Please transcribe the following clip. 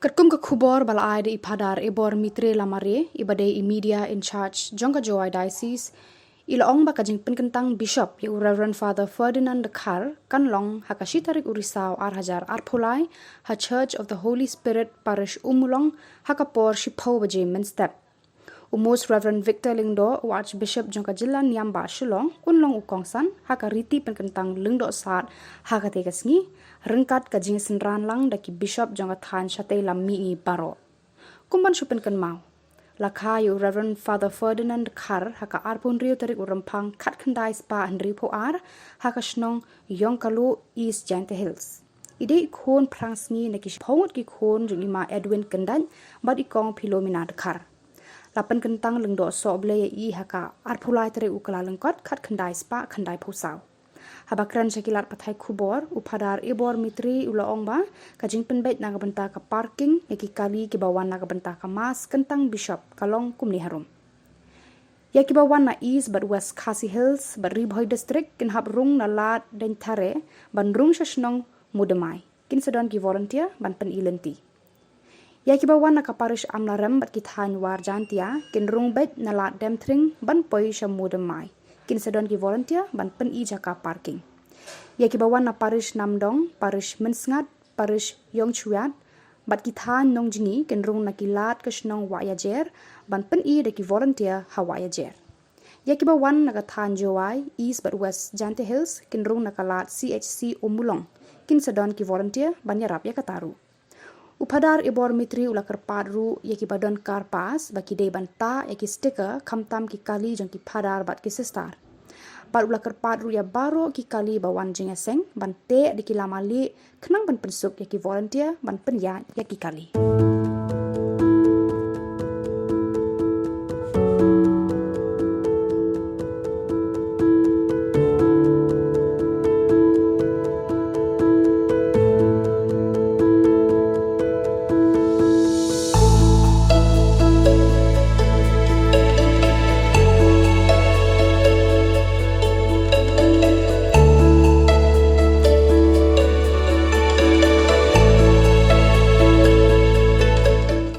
Katkum ka khubor balai de ipadar ebor mitre lamare ibade media in charge jongka Jowai Diocese ilaong baka Jingpynkyntang Bishop yu Reverend Father Ferdinand Khar kanlong hakashitarik urisau arhajar arpulai ha Church of the Holy Spirit Parish Umulong hakapor shipau baje menstep. Most Reverend Victor Lyngdo Archbishop jongka Jilla Nyamba Shillong kunlong ukongsan hakariti Pynkentang Lyngdohsad hakategasngi rengkat ka jing senran lang daki Bishop jongka than shate lammi baro. Kumban Pynkent mau. Lakha yu Reverend Father Ferdinand Khar haka arpun riu tarik urampang kat khandai spa andri po ar haka shnong yongkalu East Jante Hills. Ide ikon prangsngi naki pongot ki kon jung ima Edwin Kendan bad ikong Philomena Khar. Lapan kentang lengdo soble i haka arpulai tere ukala lengkot kat khandai spa khandai pusau. Habakran sakilat pathai khubor upadar ebor mitri ulaong ba kajing penbet naga benta ka parking eki kali ki bawan naga benta ka mas kentang Bishop kalong kumni harum. Ya ki bawan na East but West Khasi Hills but Ribhoi district kin hab rung na lat den thare ban rung shashnong mudamai kin sedon ki volunteer ban pen ilenti. Ya ki bawan na kaparish amlarem bat kithan war jantia kin rung bet na lat demthring ban poi shamudamai kin sedon ki volunteer ban pen I jaka parking. Ya ki bawan na parish namdong parish mensngat parish yongchuat bat kithan nong jini kin rung na kilat kashnong wayajer ban pen I de ki volunteer hawayajer. Ya ki bawan na kathan Jowai East but West Jante Hills kin rung na kalat CHC Umulong kin sedon ki volunteer ban yarap ya kataru. Upadar ebor mitri ulakar padru yaki badon karpas baki de banta yaki sticker kamtam ki kali jong ki padar bat ki sistar. Par ulakar padru ya baro ki kali bawan jengaseng bante di kilamali kenang ban pensuk yaki volunteer ban penya yaki kali.